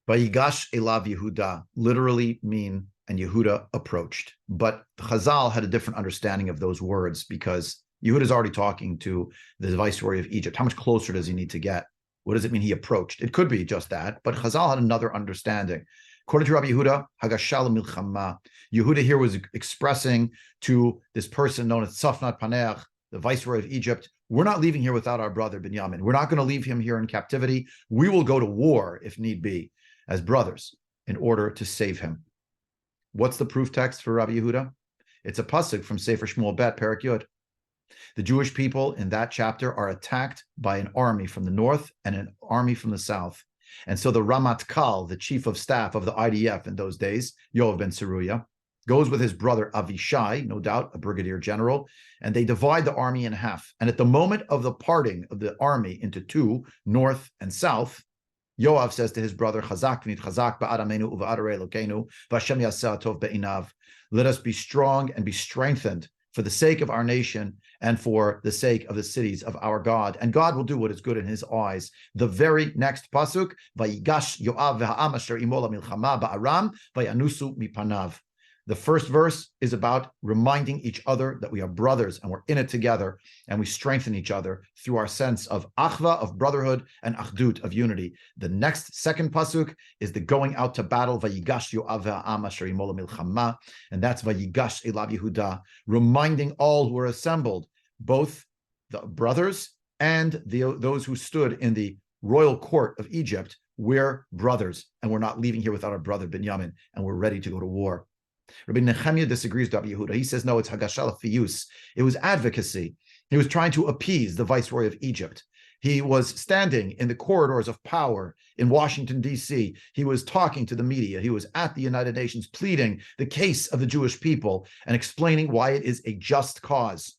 Vayigash elav Yehuda literally mean, and Yehuda approached. But Chazal had a different understanding of those words because Yehuda is already talking to the viceroy of Egypt. How much closer does he need to get? What does it mean he approached? It could be just that, but Chazal had another understanding. According to Rabbi Yehuda, Hagashal milchama. Yehuda here was expressing to this person known as Tzafnat Paneach, the viceroy of Egypt, we're not leaving here without our brother Binyamin. We're not going to leave him here in captivity. We will go to war if need be as brothers in order to save him. What's the proof text for Rabbi Yehuda? It's a pasuk from Sefer Shmuel Bet, Perek Yud. The Jewish people in that chapter are attacked by an army from the north and an army from the south. And so the Ramatkal, the chief of staff of the IDF in those days, Yoav ben Tzeruya, goes with his brother Avishai, no doubt a brigadier general, and they divide the army in half. And at the moment of the parting of the army into two, north and south, Yoav says to his brother, Chazak v'nit chazak ba'aramenu uva'arei Elokeinu v'Hashem yaseh tov be'inav. Let us be strong and be strengthened for the sake of our nation and for the sake of the cities of our God. And God will do what is good in his eyes. The very next pasuk, Vayigash Yoav v'ha'am asher imo lamilchama ba'aram vayanusu mipanav. The first verse is about reminding each other that we are brothers and we're in it together and we strengthen each other through our sense of achva, of brotherhood, and achdut, of unity. The next second pasuk is the going out to battle, Vayigash Yoav v'ha'am asher imo lamilchama, and that's Vayigash elav Yehuda, reminding all who are assembled, both the brothers and those who stood in the royal court of Egypt, we're brothers and we're not leaving here without our brother Binyamin, and we're ready to go to war. Rabbi Nechemiah disagrees with Rabbi Yehuda. He says, no, it's Hagashal Fiyus. It was advocacy. He was trying to appease the viceroy of Egypt. He was standing in the corridors of power in Washington, D.C. He was talking to the media. He was at the United Nations pleading the case of the Jewish people and explaining why it is a just cause.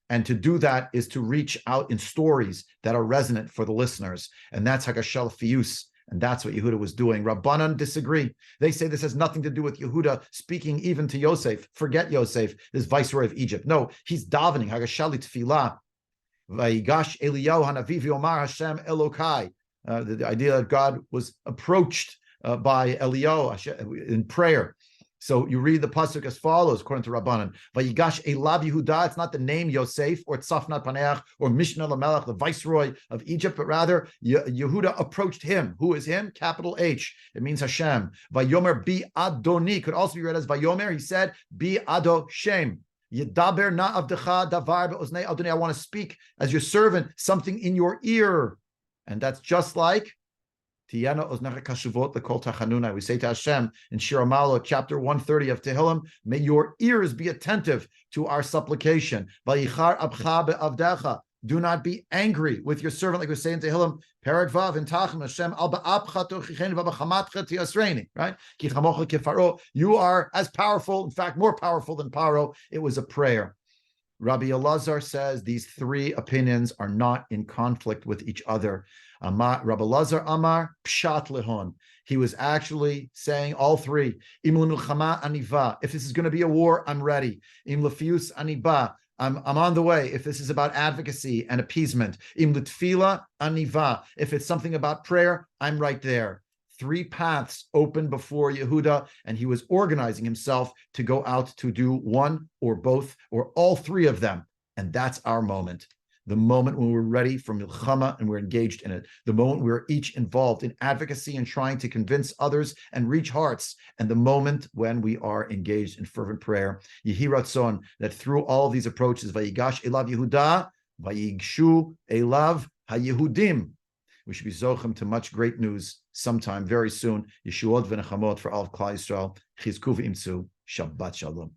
And to do that is to reach out in stories that are resonant for the listeners. And that's Hagashal Fiyus. And that's what Yehuda was doing. Rabbanan disagree. They say this has nothing to do with Yehuda speaking even to Yosef. Forget Yosef, this viceroy of Egypt. No, he's davening. Hagashali tefillah. Vayigash Eliyahu hanavi v'yomar Hashem Elokai. The idea that God was approached by Eliyahu in prayer. So you read the pasuk as follows, according to Rabbanan. Vayigash elav Yehuda. It's not the name Yosef or Tzafnat Paneach or Mishnah Lamelech, the viceroy of Egypt, but rather Yehuda approached him. Who is him? Capital H. It means Hashem. Vayomer bi Adoni could also be read as Vayomer. He said bi Ado Shem. Yedaber na avdecha davar be'oznei Adoni. I want to speak as your servant something in your ear, and that's just like. We say to Hashem in Shir Amalo, chapter 130 of Tehillim, may your ears be attentive to our supplication. Do not be angry with your servant, like we say in Tehillim, Perek Vav in Tachim, Hashem al ba'apcha tochicheni v'b'chamatcha tiyasreini, right? Ki chamocha kefaro. You are as powerful, in fact, more powerful than Paro. It was a prayer. Rabbi Elazar says these three opinions are not in conflict with each other. Rabbi Elazar Amar Pshat Lehon. He was actually saying all three. Im l'milchama aniva. If this is going to be a war, I'm ready. Im lefius aniba. I'm on the way. If this is about advocacy and appeasement. Im l'tfila aniva. If it's something about prayer, I'm right there. Three paths open before Yehuda, and he was organizing himself to go out to do one or both or all three of them. And that's our moment. The moment when we're ready for milchama and we're engaged in it. The moment we're each involved in advocacy and trying to convince others and reach hearts. And the moment when we are engaged in fervent prayer. Yehi Ratzon, that through all of these approaches, Vayigash elav Yehuda, Vayigshu elav HaYehudim. We should be zochem to much great news sometime very soon. Yeshuot v'nechamot for all of Klal Yisrael. Chizku v'imtzu. Shabbat shalom.